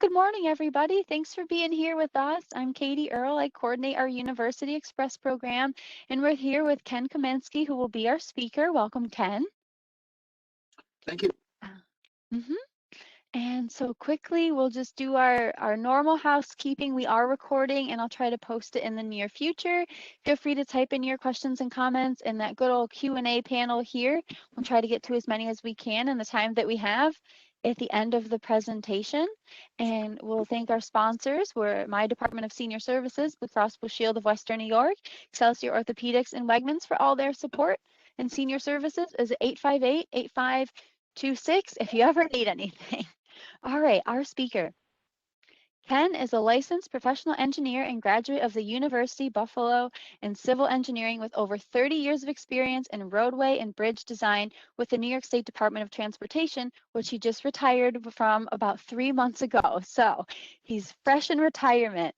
Good morning, everybody. Thanks for being here with us. I'm Katie Earle. I coordinate our University Express program, and we're here with Ken Kaminsky, who will be our speaker. Welcome, Ken. Thank you. And so quickly, we'll just do our normal housekeeping. We are recording, and I'll try to post it in the near future. Feel free to type in your questions and comments in that good old Q&A panel here. We'll try to get to as many as we can in the time that we have at the end of the presentation. And we'll thank our sponsors. We're my Department of Senior Services, Blue Cross Blue Shield of Western New York, Excelsior Orthopedics, and Wegmans for all their support. And Senior Services is 858-8526 if you ever need anything. All right, our speaker. Ken is a licensed professional engineer and graduate of the University Buffalo in civil engineering with over 30 years of experience in roadway and bridge design with the New York State Department of Transportation, which he just retired from about 3 months ago. So he's fresh in retirement.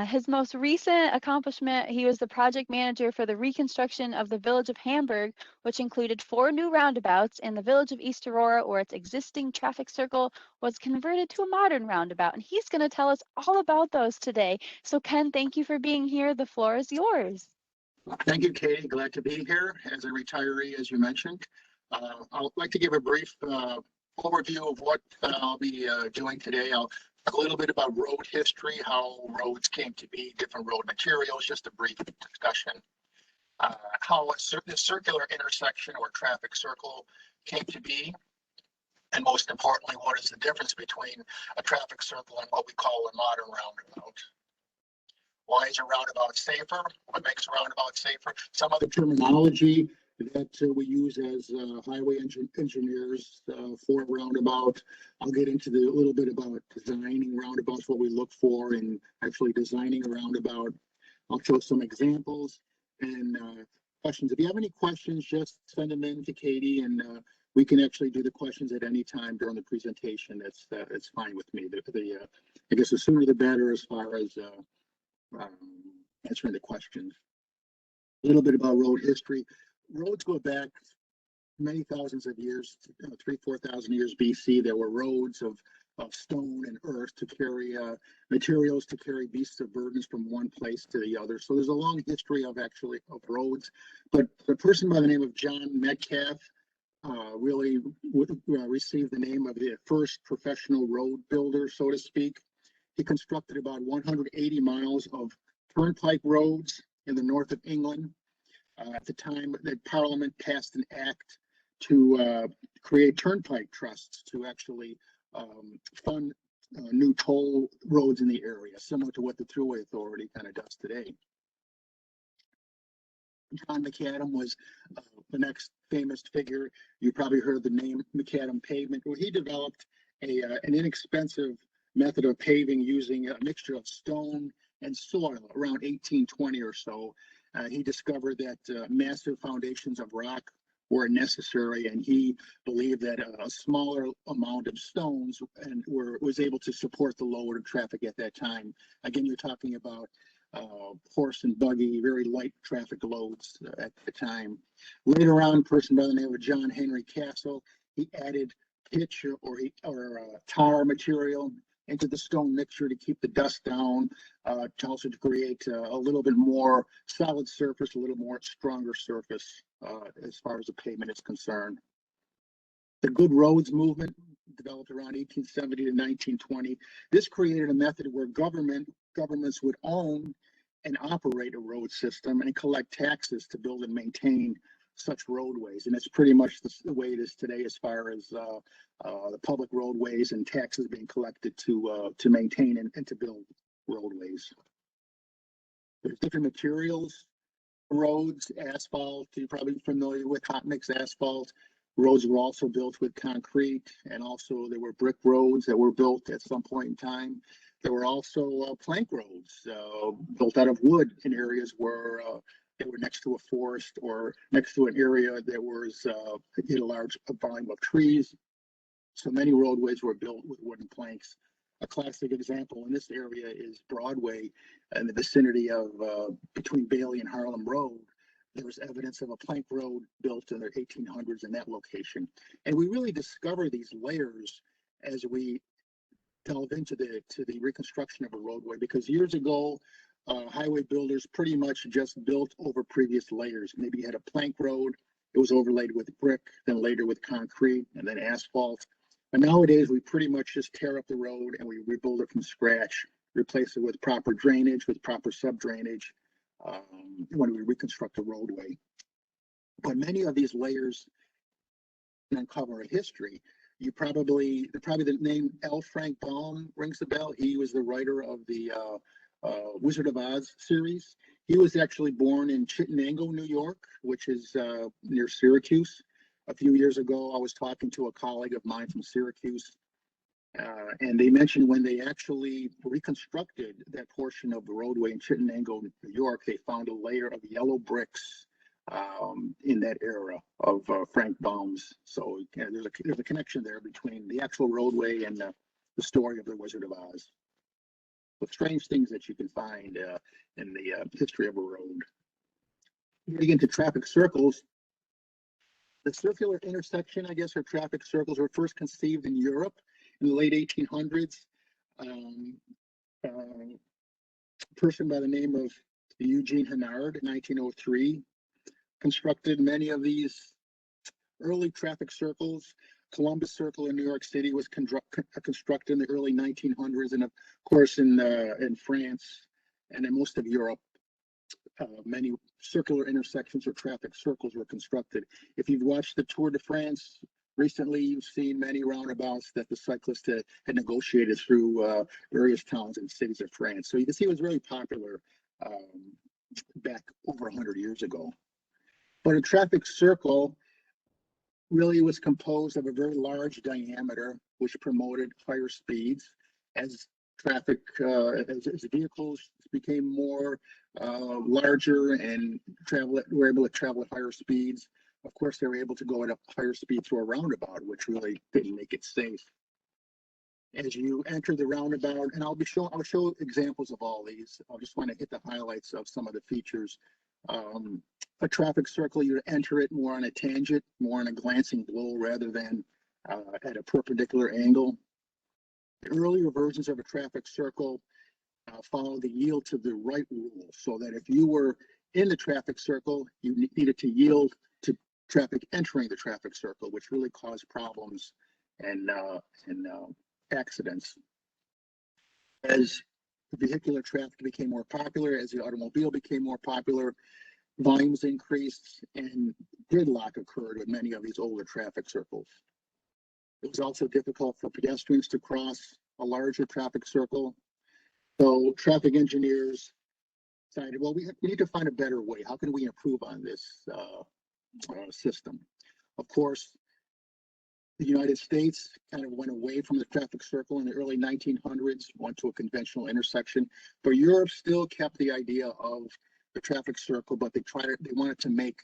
His most recent accomplishment, he was the project manager for the reconstruction of the village of Hamburg, which included 4 new roundabouts in the village of East Aurora, where its existing traffic circle was converted to a modern roundabout. And he's going to tell us all about those today. So Ken, thank you for being here. The floor is yours. Thank you, Katie. Glad to be here as a retiree, as you mentioned. I'd like to give a brief overview of what I'll be doing today. I'll talk a little bit about road history, how roads came to be, different road materials, just a brief discussion. How the circular intersection or traffic circle came to be. And most importantly, what is the difference between a traffic circle and what we call a modern roundabout? Why is a roundabout safer? What makes a roundabout safer? Some of the terminology that we use as highway engineers for a roundabout. I'll get into a little bit about designing roundabouts, what we look for in actually designing a roundabout. I'll show some examples and questions. If you have any questions, just send them in to Katie, and we can actually do the questions at any time during the presentation. It's fine with me. I guess the sooner the better as far as answering the questions. A little bit about road history. Roads go back many thousands of years, 3,000-4,000 years BC. There were roads of stone and earth to carry materials, to carry beasts of burdens from one place to the other. So there's a long history of roads. But the person by the name of John Metcalfe really received the name of the first professional road builder, so to speak. He constructed about 180 miles of turnpike roads in the north of England. At the time that Parliament passed an act to create turnpike trusts to actually fund new toll roads in the area, similar to what the Thruway Authority kind of does today. John McAdam was the next famous figure. You probably heard the name McAdam pavement. Well, he developed an inexpensive method of paving using a mixture of stone and soil around 1820 or so. He discovered that massive foundations of rock were necessary, and he believed that a smaller amount of stones was able to support the load of traffic at that time. Again, you're talking about horse and buggy, very light traffic loads at the time. Later on, a person by the name of John Henry Castle, he added pitch or tar material into the stone mixture to keep the dust down, to also to create a little bit more solid surface, a little more stronger surface as far as the pavement is concerned. The Good Roads movement developed around 1870 to 1920. This created a method where governments would own and operate a road system and collect taxes to build and maintain such roadways, and it's pretty much the way it is today as far as the public roadways and taxes being collected to maintain and to build roadways. There's different materials, roads, asphalt. You're probably familiar with hot mix asphalt. Roads were also built with concrete, and also there were brick roads that were built at some point in time. There were also plank roads built out of wood in areas where they were next to a forest or next to an area that was a large volume of trees. So many roadways were built with wooden planks. A classic example in this area is Broadway in the vicinity of between Bailey and Harlem Road. There was evidence of a plank road built in the 1800s in that location. And we really discover these layers as we delve into the reconstruction of a roadway, because years ago, highway builders pretty much just built over previous layers. Maybe you had a plank road, it was overlaid with brick, then later with concrete, and then asphalt. And nowadays, we pretty much just tear up the road and we rebuild it from scratch, replace it with proper drainage, with proper sub-drainage, when we reconstruct a roadway. But many of these layers uncover a history. Probably the name L. Frank Baum rings a bell. He was the writer of the Wizard of Oz series. He was actually born in Chittenango, New York, which is near Syracuse. A few years ago, I was talking to a colleague of mine from Syracuse, and they mentioned when they actually reconstructed that portion of the roadway in Chittenango, New York, they found a layer of yellow bricks in that era of Frank Baum's. So there's a connection there between the actual roadway and the story of the Wizard of Oz. The strange things that you can find in the history of a road. Getting into traffic circles, the circular intersection, I guess, or traffic circles were first conceived in Europe in the late 1800s. A person by the name of Eugene Hennard in 1903 constructed many of these early traffic circles. Columbus Circle in New York City was constructed in the early 1900s, and of course in France and in most of Europe, many circular intersections or traffic circles were constructed. If you've watched the Tour de France recently, you've seen many roundabouts that the cyclists had negotiated through various towns and cities of France. So you can see it was really popular back over 100 years ago. But a traffic circle really was composed of a very large diameter, which promoted higher speeds. As traffic, as vehicles became more larger and were able to travel at higher speeds, of course, they were able to go at a higher speed through a roundabout, which really didn't make it safe. As you enter the roundabout, and I'll show examples of all these. I just want to hit the highlights of some of the features. A traffic circle, you enter it more on a tangent, more on a glancing blow rather than at a perpendicular angle. The earlier versions of a traffic circle follow the yield to the right rule, so that if you were in the traffic circle, you needed to yield to traffic entering the traffic circle, which really caused problems and accidents. As vehicular traffic became more popular, as the automobile became more popular, volumes increased and gridlock occurred with many of these older traffic circles. It was also difficult for pedestrians to cross a larger traffic circle. So traffic engineers decided, well, we need to find a better way. How can we improve on this system? Of course, the United States kind of went away from the traffic circle in the early 1900s, went to a conventional intersection, but Europe still kept the idea of the traffic circle, but they wanted to make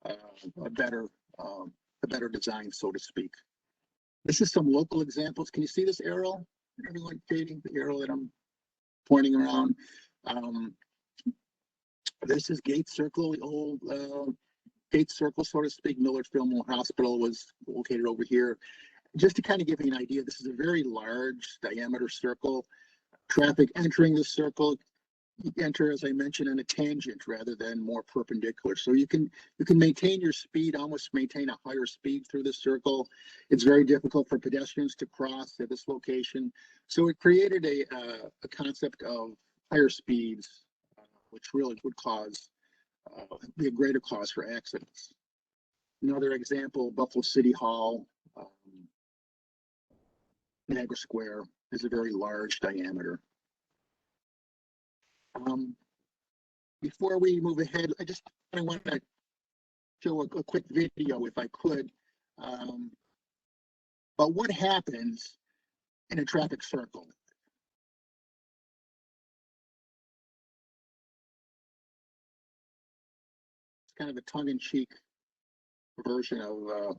a better design, so to speak. This is some local examples. Can you see this arrow? Everyone shading the arrow that I'm pointing around. This is Gate Circle, the old Gate Circle, so to speak. Millard Fillmore Hospital was located over here. Just to kind of give you an idea, this is a very large diameter circle. Traffic entering the circle, you enter, as I mentioned, in a tangent rather than more perpendicular. So you can maintain your speed, almost maintain a higher speed through the circle. It's very difficult for pedestrians to cross at this location. So it created a concept of higher speeds, which really would be a greater cause for accidents. Another example, Buffalo City Hall, Niagara Square is a very large diameter. Before we move ahead, I want to show a quick video, if I could, but what happens in a traffic circle. It's kind of a tongue-in-cheek version of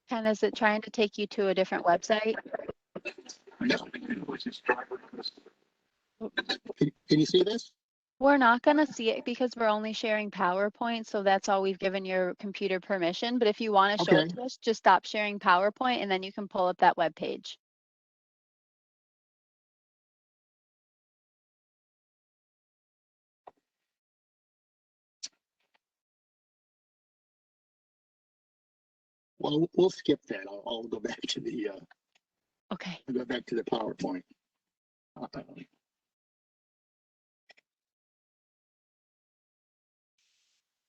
Ken, is it trying to take you to a different website? Can you see this? We're not going to see it because we're only sharing PowerPoint, so that's all we've given your computer permission. But if you want to show Okay, it to us, just stop sharing PowerPoint and then you can pull up that web page. well, we'll skip that. I'll go back to the Okay. I'll go back to the PowerPoint.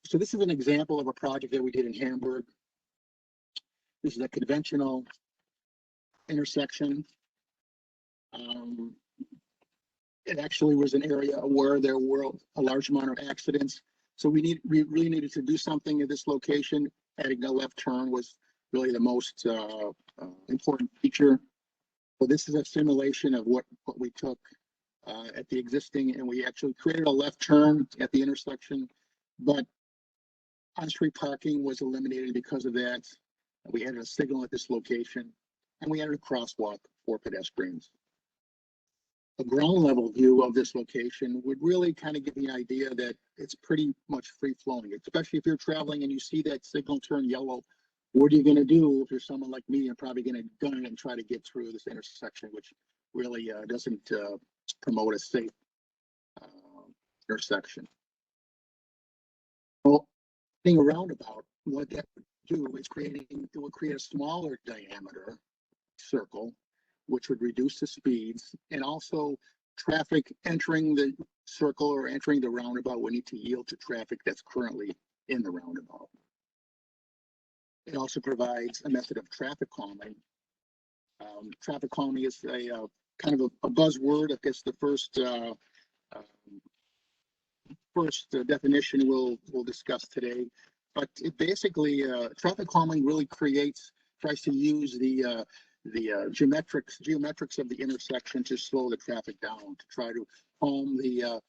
So this is an example of a project that we did in Hamburg. This is a conventional intersection. Um, it actually was an area where there were a large amount of accidents. So we really needed to do something at this location. Adding a left turn was really the most important feature. So this is a simulation of what we took at the existing, and we actually created a left turn at the intersection, but on-street parking was eliminated because of that. We added a signal at this location, and we added a crosswalk for pedestrians. A ground level view of this location would really kind of give the idea that it's pretty much free flowing, especially if you're traveling and you see that signal turn yellow. What are you going to do if you're someone like me? You're probably going to gun it and try to get through this intersection, which really doesn't promote a safe uh, intersection. Well, being a roundabout, what that would do is it would create a smaller diameter circle, which would reduce the speeds, and also traffic entering the circle or entering the roundabout would need to yield to traffic that's currently in the roundabout. It also provides a method of traffic calming. Traffic calming is a kind of a buzzword. I guess the first definition we'll discuss today, but it basically traffic calming really tries to use the geometrics of the intersection to slow the traffic down, to try to calm the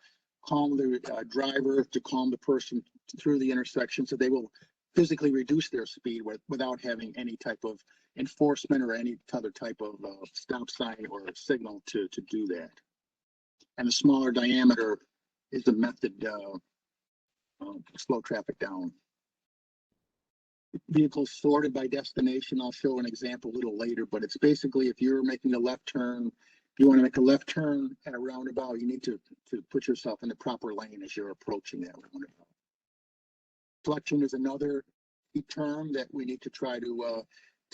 driver, to calm the person through the intersection, so they will physically reduce their speed without having any type of enforcement or any other type of stop sign or signal to do that. And the smaller diameter is a method to slow traffic down. Vehicles sorted by destination. I'll show an example a little later, but it's basically if you're making a left turn, if you want to make a left turn at a roundabout, you need to put yourself in the proper lane as you're approaching that roundabout. Deflection is another key term that we need to try to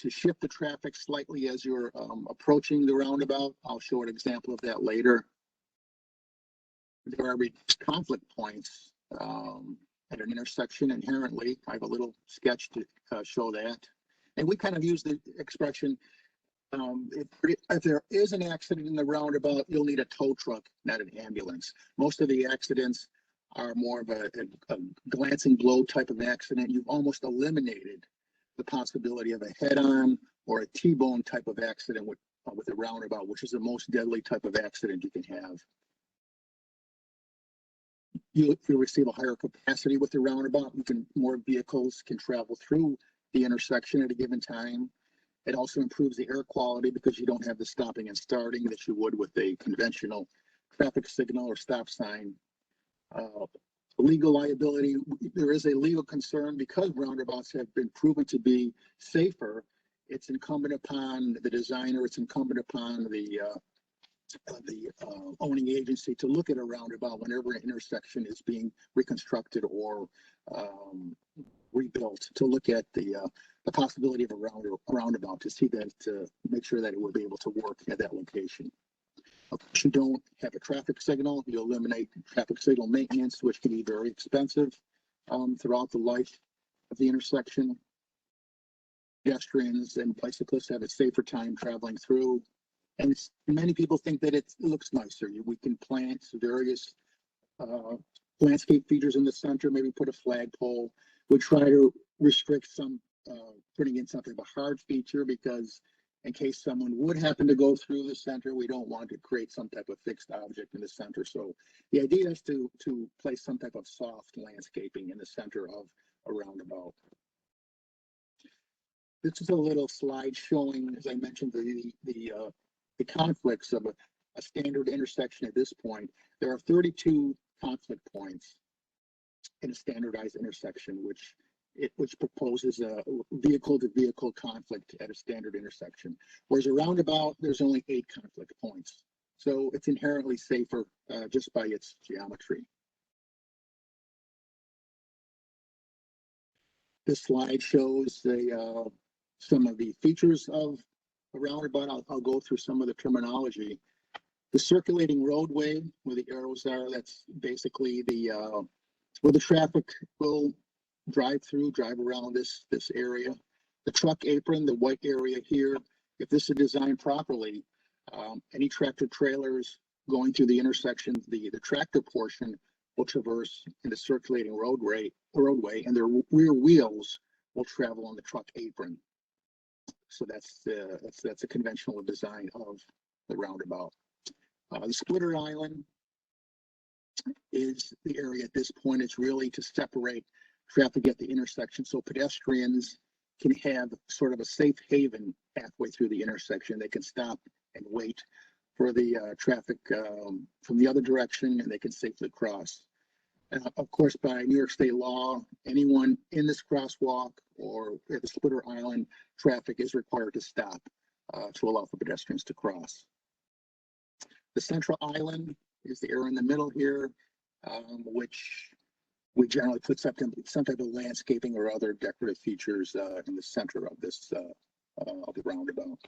shift the traffic slightly as you're approaching the roundabout. I'll show an example of that later. There are conflict points at an intersection inherently. I have a little sketch to show that. And we kind of use the expression, if there is an accident in the roundabout, you'll need a tow truck, not an ambulance. Most of the accidents are more of a glancing blow type of accident. You've almost eliminated the possibility of a head-on or a T-bone type of accident with a roundabout, which is the most deadly type of accident you can have. You receive a higher capacity with the roundabout. More vehicles can travel through the intersection at a given time. It also improves the air quality because you don't have the stopping and starting that you would with a conventional traffic signal or stop sign. Legal liability, there is a legal concern because roundabouts have been proven to be safer. It's incumbent upon the designer, it's incumbent upon the owning agency to look at a roundabout whenever an intersection is being reconstructed or rebuilt, to look at the possibility of a roundabout to see that, to make sure that it will be able to work at that location. If you don't have a traffic signal, you eliminate traffic signal maintenance, which can be very expensive throughout the life of the intersection. Pedestrians and bicyclists have a safer time traveling through. And many people think that it looks nicer. We can plant various landscape features in the center, maybe put a flagpole. We try to restrict some, putting in something of a hard feature, because in case someone would happen to go through the center, we don't want to create some type of fixed object in the center. So the idea is to place some type of soft landscaping in the center of a roundabout. This is a little slide showing, as I mentioned, the conflicts of a standard intersection at this point. There are 32 conflict points in a standardized intersection, which proposes a vehicle-to-vehicle conflict at a standard intersection. Whereas a roundabout, there's only 8 conflict points. So it's inherently safer just by its geometry. This slide shows some of the features of a roundabout. I'll go through some of the terminology. The circulating roadway, where the arrows are, that's basically where the traffic will drive around this area. The truck apron, the white area here, if this is designed properly, any tractor trailers going through the intersection, the tractor portion will traverse in the circulating roadway, and their rear wheels will travel on the truck apron. So that's a conventional design of the roundabout. The splitter island is the area at this point. It's really to separate traffic at the intersection, so pedestrians can have sort of a safe haven halfway through the intersection. They can stop and wait for the traffic from the other direction, and they can safely cross. Of course, by New York State law, anyone in this crosswalk or at the splitter island, traffic is required to stop to allow for pedestrians to cross. The central island is the area in the middle here, which we generally put some type of landscaping or other decorative features in the center of this of the roundabout.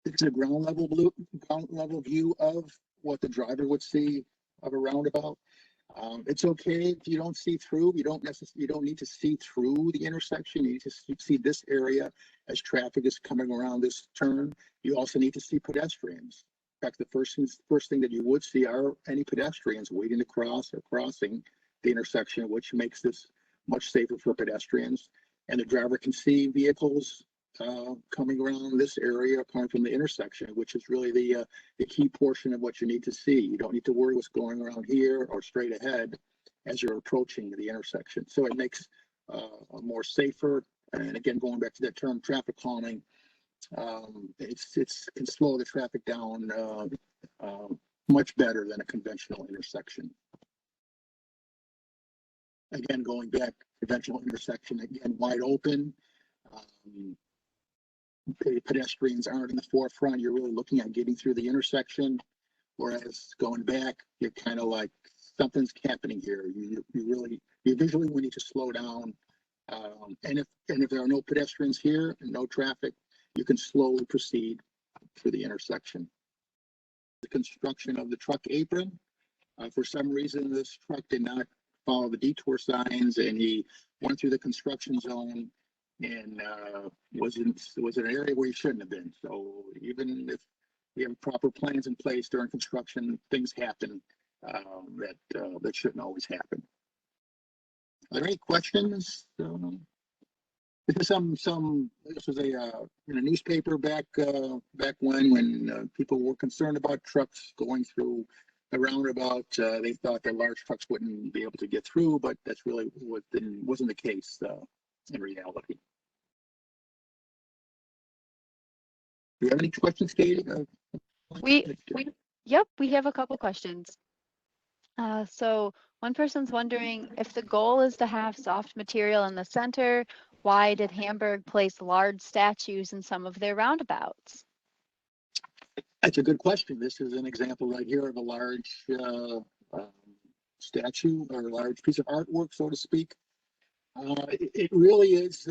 It's a ground level view of what the driver would see of a roundabout. It's okay if you don't see through. You don't need to see through the intersection. You need to see this area as traffic is coming around this turn. You also need to see pedestrians. In fact, the first thing that you would see are any pedestrians waiting to cross or crossing the intersection, which makes this much safer for pedestrians. And the driver can see vehicles coming around this area coming from the intersection, which is really the key portion of what you need to see. You don't need to worry what's going around here or straight ahead as you're approaching the intersection. So it makes a more safer, and again, going back to that term, traffic calming, it can slow the traffic down much better than a conventional intersection. Again, going back, conventional intersection, again, wide open. Pedestrians aren't in the forefront. You're really looking at getting through the intersection, whereas going back, you're kind of like, something's happening here. You visually we need to slow down. And if there are no pedestrians here and no traffic, you can slowly proceed through the intersection. The construction of the truck apron. For some reason, this truck did not follow the detour signs, and he went through the construction zone and was in an area where he shouldn't have been. So even if we have proper plans in place during construction, things happen that shouldn't always happen. Are there any questions? This was in a newspaper back when people were concerned about trucks going through a roundabout. They thought that large trucks wouldn't be able to get through, but that's really wasn't the case in reality. Do you have any questions, Katie? Yep, we have a couple questions. So one person's wondering, if the goal is to have soft material in the center, why did Hamburg place large statues in some of their roundabouts? That's a good question. This is an example right here of a large statue or a large piece of artwork, so to speak. It really is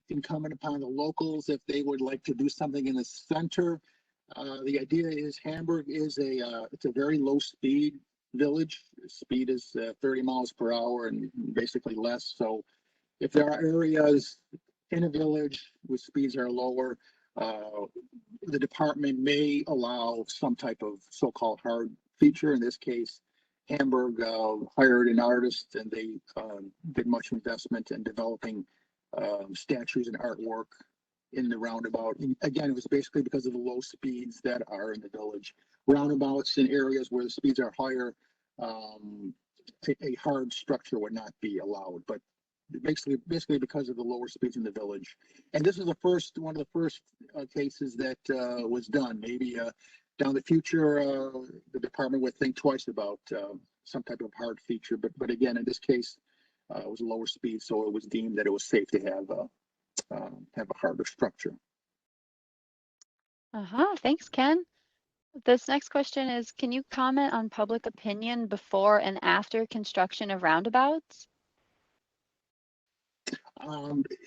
incumbent upon the locals if they would like to do something in the center. The idea is Hamburg is it's a very low speed village. Speed is 30 miles per hour and basically less. So if there are areas in a village where speeds are lower, the department may allow some type of so-called hard feature. In this case, Hamburg hired an artist, and they did much investment in developing statues and artwork in the roundabout. And again, it was basically because of the low speeds that are in the village. Roundabouts in areas where the speeds are higher, a hard structure would not be allowed. But basically because of the lower speeds in the village. And this is one of the first cases that was done. Maybe Down the future, the department would think twice about some type of hard feature, but again, in this case, it was a lower speed, so it was deemed that it was safe to have a harder structure. Thanks, Ken. This next question is, can you comment on public opinion before and after construction of roundabouts?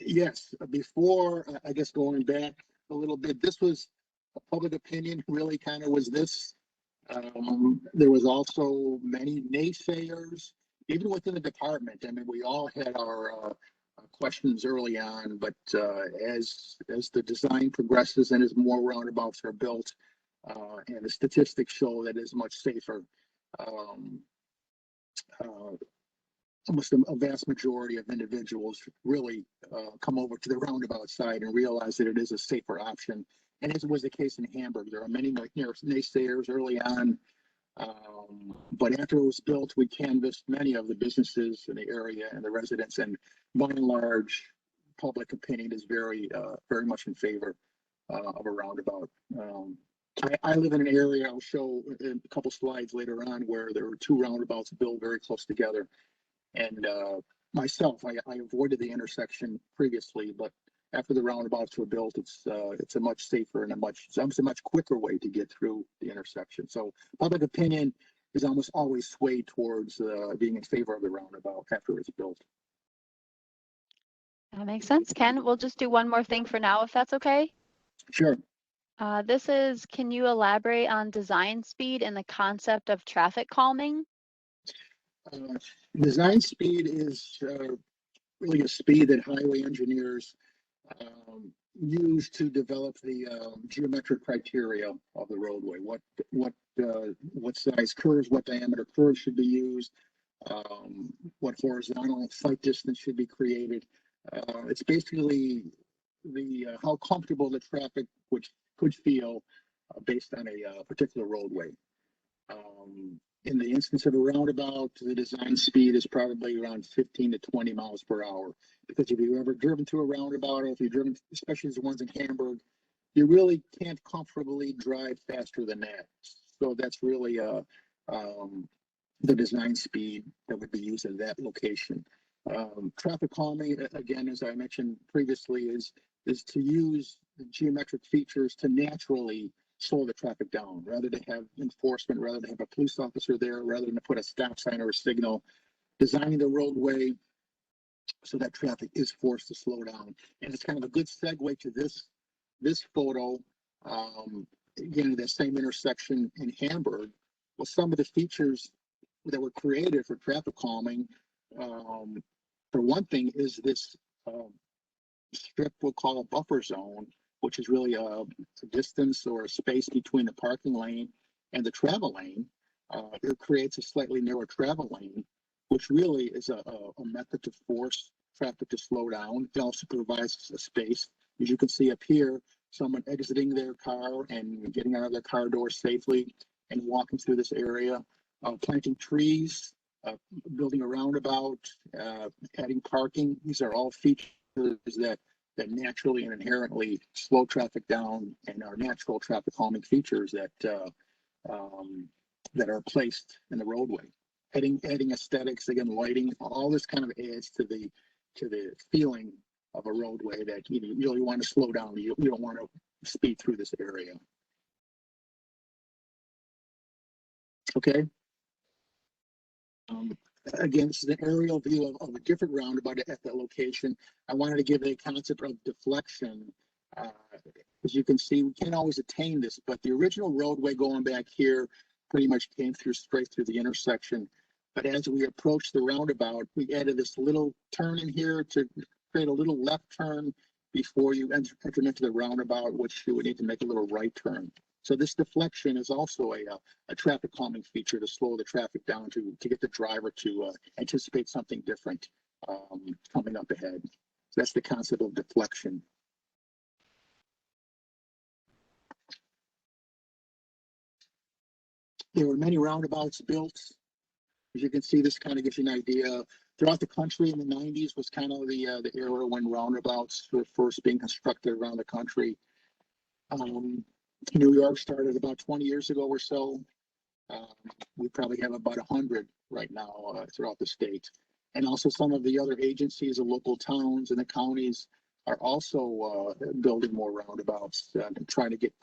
Yes, before, I guess going back a little bit, this was public opinion really kind of was this. There was also many naysayers, even within the department. I mean, we all had our questions early on, but as the design progresses and as more roundabouts are built, and the statistics show that it's much safer. Um, uh, Almost a vast majority of individuals really come over to the roundabout side and realize that it is a safer option. And as was the case in Hamburg, there are many naysayers early on. But after it was built, we canvassed many of the businesses in the area and the residents, and by and large, public opinion is very much in favor of a roundabout. I live in an area, I'll show in a couple slides later on, where there were two roundabouts built very close together. And myself, I avoided the intersection previously, but after the roundabouts were built, it's a much safer and a much quicker way to get through the intersection. So public opinion is almost always swayed towards being in favor of the roundabout after it's built. That makes sense, Ken. We'll just do one more thing for now, if that's okay. Sure. This is, can you elaborate on design speed and the concept of traffic calming? Design speed is really a speed that highway engineers use to develop the geometric criteria of the roadway. What size curves, what diameter curves should be used, what horizontal sight distance should be created. It's basically the how comfortable the traffic could feel based on a particular roadway. In the instance of a roundabout, the design speed is probably around 15 to 20 miles per hour. Because if you've ever driven through a roundabout, or if you've driven, especially the ones in Hamburg, you really can't comfortably drive faster than that. So that's really the design speed that would be used in that location. Traffic calming, again, as I mentioned previously, is to use the geometric features to naturally slow the traffic down, rather than have enforcement, rather than have a police officer there, rather than put a stop sign or a signal. Designing the roadway so that traffic is forced to slow down. And it's kind of a good segue to this photo. Again, that same intersection in Hamburg, well, some of the features that were created for traffic calming, for one thing, is this strip we'll call a buffer zone, which is really a distance or a space between the parking lane and the travel lane. It creates a slightly narrower travel lane, which really is a method to force traffic to slow down. It also provides a space. As you can see up here, someone exiting their car and getting out of their car door safely and walking through this area. Planting trees, building a roundabout, adding parking. These are all features that naturally and inherently slow traffic down and are natural traffic calming features that are placed in the roadway. Adding aesthetics, again, lighting, all this kind of adds to the feeling of a roadway that you really want to slow down. You don't want to speed through this area. Okay. Again, this is an aerial view of a different roundabout at that location. I wanted to give a concept of deflection. As you can see, we can't always attain this, but the original roadway going back here pretty much came through straight through the intersection. But as we approached the roundabout, we added this little turn in here to create a little left turn before you enter into the roundabout, which you would need to make a little right turn. So this deflection is also a traffic calming feature to slow the traffic down, to get the driver to anticipate something different coming up ahead. So that's the concept of deflection. There were many roundabouts built. As you can see, this kind of gives you an idea. Throughout the country in the 90s was kind of the era when roundabouts were first being constructed around the country. New York started about 20 years ago or so. We probably have about 100 right now throughout the state. And also some of the other agencies, the local towns and the counties are also building more roundabouts and trying to get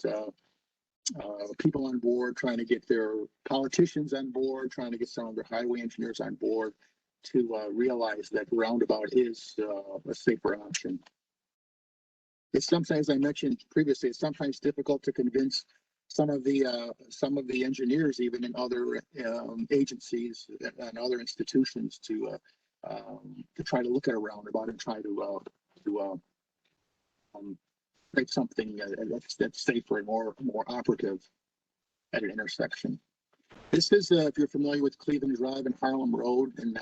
people on board, trying to get their politicians on board, trying to get some of their highway engineers on board to realize that roundabout is a safer option. It's sometimes, I mentioned previously, it's sometimes difficult to convince some of the engineers, even in other agencies and other institutions, to try to look at a roundabout and try to create something that's safer and more operative at an intersection. This is, if you're familiar with Cleveland Drive and Harlem Road in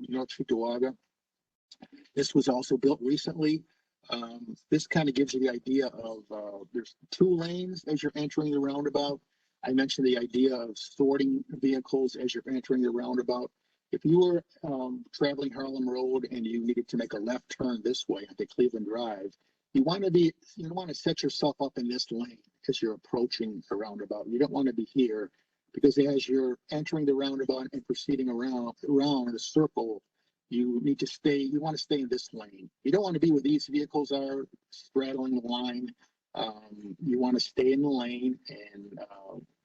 North Cheektowaga, this was also built recently. This kind of gives you the idea of there's 2 lanes as you're entering the roundabout. I mentioned the idea of sorting vehicles as you're entering the roundabout. If you were traveling Harlem Road and you needed to make a left turn this way onto Cleveland Drive, you want to set yourself up in this lane as you're approaching the roundabout. You don't want to be here because as you're entering the roundabout and proceeding around the circle, you want to stay in this lane. You don't want to be where these vehicles are straddling the line. You want to stay in the lane and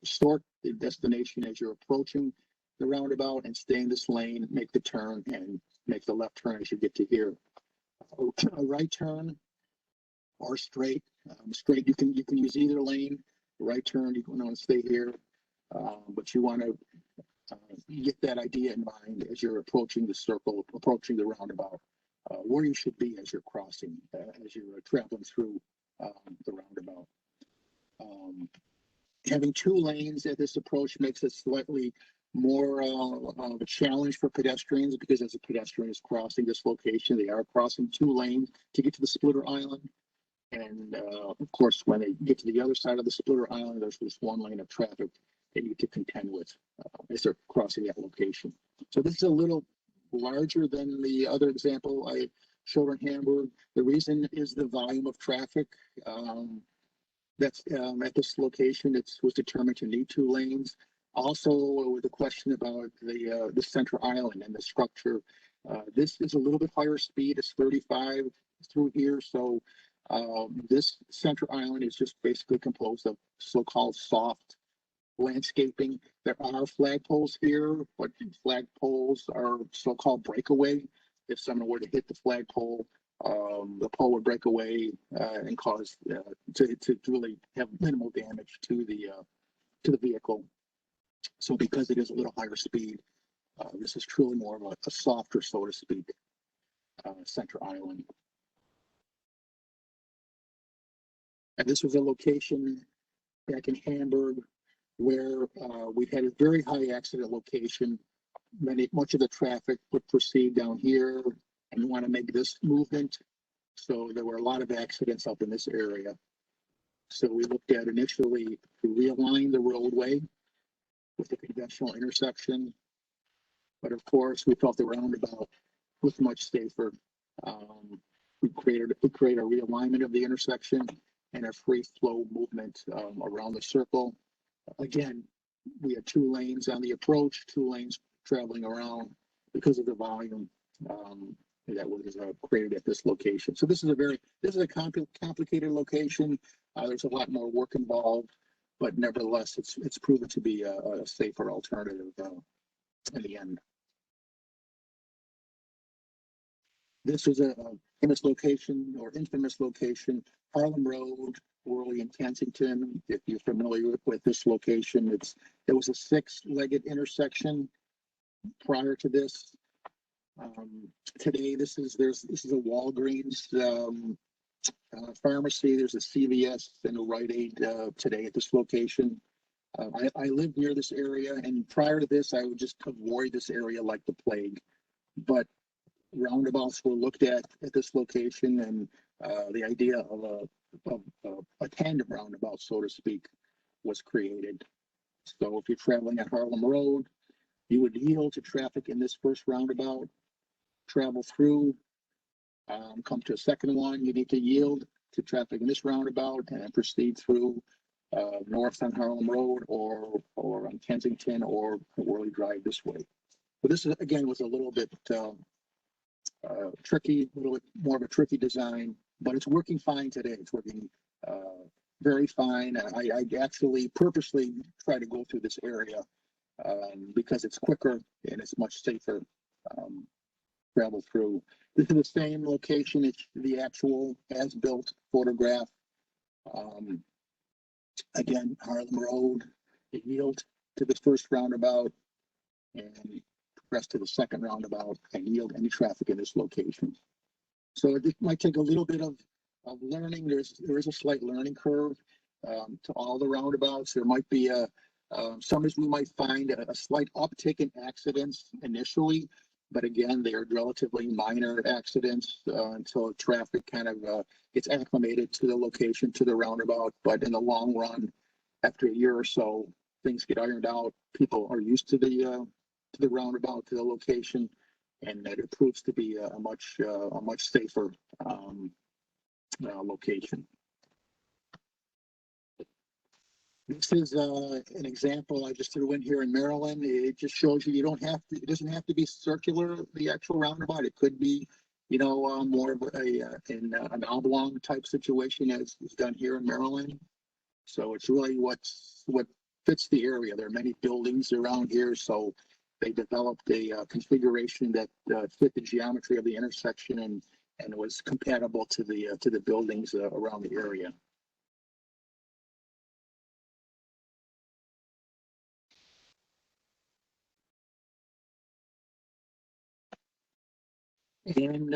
sort the destination as you're approaching the roundabout and stay in this lane, make the turn and make the left turn as you get to here. A right turn or straight. Straight, you can use either lane. Right turn, you want to stay here, but you want to get that idea in mind as you're approaching the circle, approaching the roundabout, where you should be as you're crossing, as you're traveling through the roundabout. Having 2 lanes at this approach makes it slightly more of a challenge for pedestrians because as a pedestrian is crossing this location, they are crossing 2 lanes to get to the splitter island. And of course, when they get to the other side of the splitter island, there's this 1 lane of traffic they need to contend with as they're crossing that location. So this is a little larger than the other example I showed in Hamburg. The reason is the volume of traffic. That's at this location, it was determined to need 2 lanes. Also, with the question about the center island and the structure, this is a little bit higher speed. It's 35 through here. So this center island is just basically composed of so-called soft landscaping. There are flagpoles here, but flagpoles are so-called breakaway. If someone were to hit the flagpole, the pole would break away and cause to really have minimal damage to the vehicle. So because it is a little higher speed, this is truly more of a softer, so to speak, center island. And this was a location back in Hamburg where we had a very high accident location. Much of the traffic would proceed down here and want to make this movement. So there were a lot of accidents up in this area. So we looked at initially to realign the roadway with the conventional intersection. But of course, we felt the roundabout was much safer. We created a realignment of the intersection and a free flow movement around the circle. Again, we had 2 lanes on the approach, 2 lanes traveling around because of the volume that was created at this location. So this is a complicated location. There's a lot more work involved, but nevertheless, it's proven to be a safer alternative in the end. This is a famous location or infamous location, Harlem Road, Worley and Kensington. If you're familiar with this location, it was a 6-legged intersection prior to this. Today, this is a Walgreens pharmacy. There's a CVS and a Rite Aid today at this location. I live near this area, and prior to this, I would just avoid this area like the plague. But roundabouts were looked at this location, and the idea of a tandem roundabout, so to speak, was created. So if you're traveling at Harlem Road, you would yield to traffic in this first roundabout, travel through, come to a second one, you need to yield to traffic in this roundabout and proceed through. north on Harlem Road or on Kensington or Worley Drive this way. So this is, again, was a little bit tricky, a little bit more of a tricky design, but it's working fine today. It's working very fine. I actually purposely try to go through this area because it's quicker and it's much safer travel through. This is the same location. It's the actual as-built photograph. Again, Harlem Road, it yield to the first roundabout and progress to the second roundabout and yield any traffic in this location. So it might take a little bit of learning. There is a slight learning curve to all the roundabouts. There might be sometimes we might find a slight uptick in accidents initially, but again, they are relatively minor accidents until traffic kind of gets acclimated to the location, to the roundabout. But in the long run, after a year or so, things get ironed out. People are used to the roundabout, to the location, and that it proves to be a much safer location. This is an example I just threw in here in Maryland. It just shows you don't have to. It doesn't have to be circular. The actual roundabout. It could be, more of an oblong type situation as is done here in Maryland. So it's really what fits the area. There are many buildings around here, so they developed a configuration that fit the geometry of the intersection and was compatible to the buildings around the area. And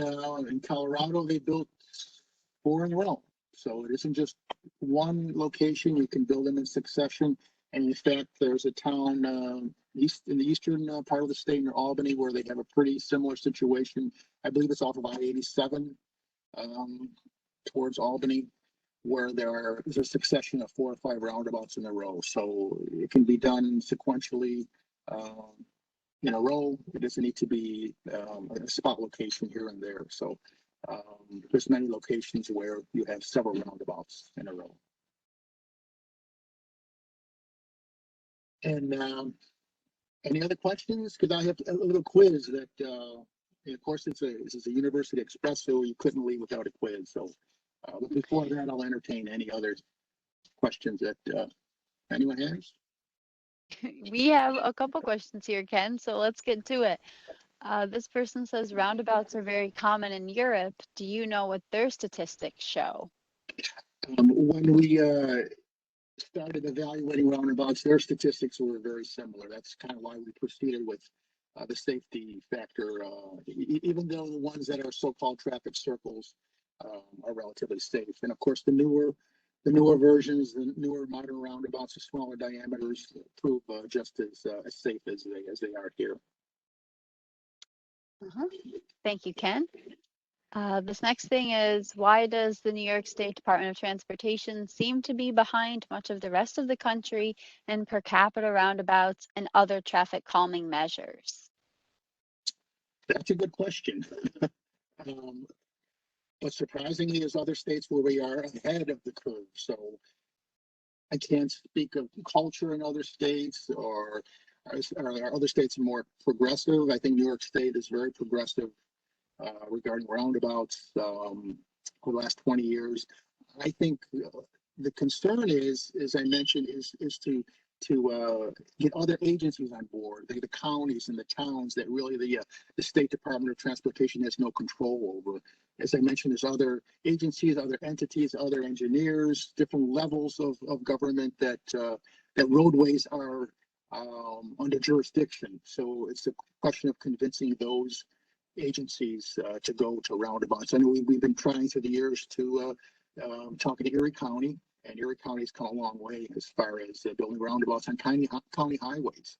in Colorado, they built 4 in a row. So it isn't just one location. You can build them in succession. And in fact, there's a town in the eastern part of the state near Albany where they have a pretty similar situation. I believe it's off of I-87 towards Albany, where there's a succession of 4 or 5 roundabouts in a row. So it can be done sequentially in a row. It doesn't need to be a spot location here and there. So there's many locations where you have several roundabouts in a row. And any other questions? Because I have a little quiz that, of course, this is a University Express, so you couldn't leave without a quiz. So before that, I'll entertain any other questions that anyone has. We have a couple questions here, Ken, so let's get to it. This person says roundabouts are very common in Europe. Do you know what their statistics show? When we started evaluating roundabouts, their statistics were very similar. That's kind of why we proceeded with the safety factor, even though the ones that are so-called traffic circles are relatively safe. And of course, the newer versions, the newer modern roundabouts, the smaller diameters, prove just as safe as they are here. Thank you, Ken. This next thing is, why does the New York State Department of Transportation seem to be behind much of the rest of the country in per capita roundabouts and other traffic calming measures? That's a good question. But surprisingly, there's other states where we are ahead of the curve. So I can't speak of culture in other states or are other states more progressive. I think New York State is very progressive regarding roundabouts for the last 20 years. I think the concern is, as I mentioned, is to get other agencies on board, the counties and the towns that really the State Department of Transportation has no control over. As I mentioned, there's other agencies, other entities, other engineers, different levels of government that roadways are under jurisdiction. So it's a question of convincing those agencies to go to roundabouts. I know we've been trying through the years to talking to Erie County, and Erie County's come a long way as far as building roundabouts on county highways.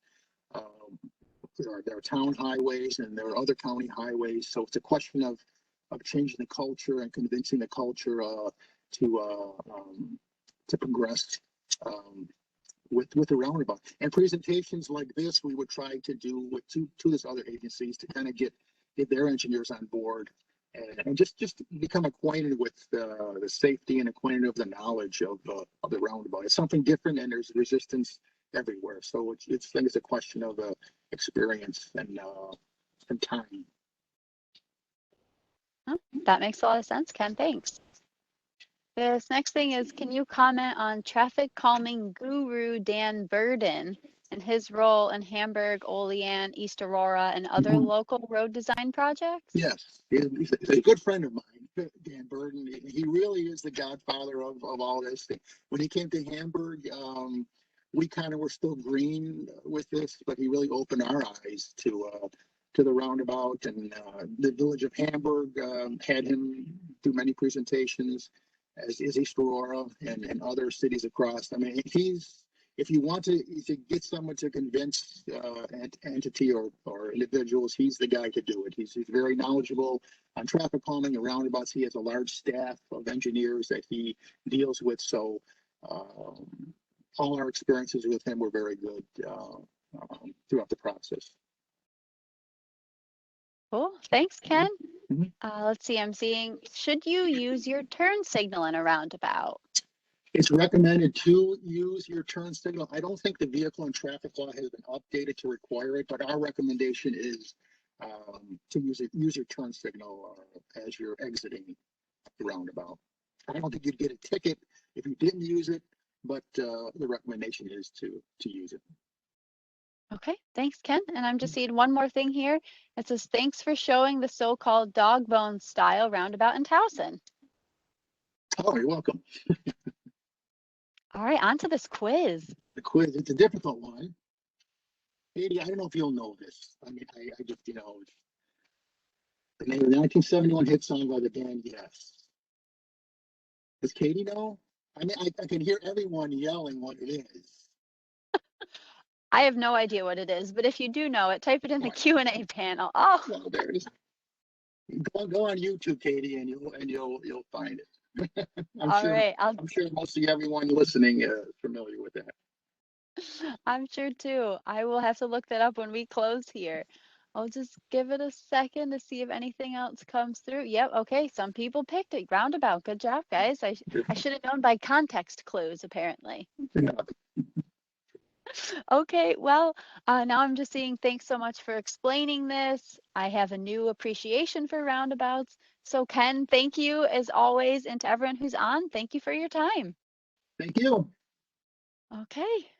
There are town highways and there are other county highways. So it's a question of changing the culture and convincing the culture to progress with the roundabout. And presentations like this, we would try to do to these other agencies to kind of get their engineers on board and just become acquainted with the safety and acquainted with the knowledge of the roundabout. It's something different, and there's resistance everywhere. So I think it's a question of experience and time. Oh, that makes a lot of sense, Ken. Thanks. This next thing is, can you comment on traffic calming guru Dan Burden and his role in Hamburg, Olean, East Aurora, and other local road design projects? Yes, he's a good friend of mine, Dan Burden. He really is the godfather of all this. When he came to Hamburg, we kind of were still green with this, but he really opened our eyes to the roundabout, and the village of Hamburg had him do many presentations, as is East Aurora and other cities across. I mean, if you want to get someone to convince an entity or individuals, he's the guy to do it. He's very knowledgeable on traffic calming and roundabouts. He has a large staff of engineers that he deals with. So all our experiences with him were very good throughout the process. Cool. Thanks, Ken. Mm-hmm. Let's see, I'm seeing, should you use your turn signal in a roundabout? It's recommended to use your turn signal. I don't think the vehicle and traffic law has been updated to require it, but our recommendation is to use your turn signal as you're exiting the roundabout. I don't think you'd get a ticket if you didn't use it, but the recommendation is to use it. Okay, thanks, Ken. And I'm just seeing one more thing here. It says, thanks for showing the so-called dog bone style roundabout in Towson. Oh, you're welcome. All right, on to this quiz. The quiz, it's a difficult one. Katie, I don't know if you'll know this. I mean, I just, the name of the 1971 hit song by the band Yes. Does Katie know? I mean, I can hear everyone yelling what it is. I have no idea what it is, but if you do know it, type it in the Q&A panel. Oh, well, there it is. Go on YouTube, Katie, and you'll find it. I'm sure most of everyone listening is familiar with that. I'm sure too. I will have to look that up when we close here. I'll just give it a second to see if anything else comes through. Yep. Okay. Some people picked it. Roundabout. Good job, guys. I should have known by context clues, apparently. Yeah. Okay. Well, now I'm just seeing, thanks so much for explaining this. I have a new appreciation for roundabouts. So Ken, thank you as always. And to everyone who's on, thank you for your time. Thank you. Okay.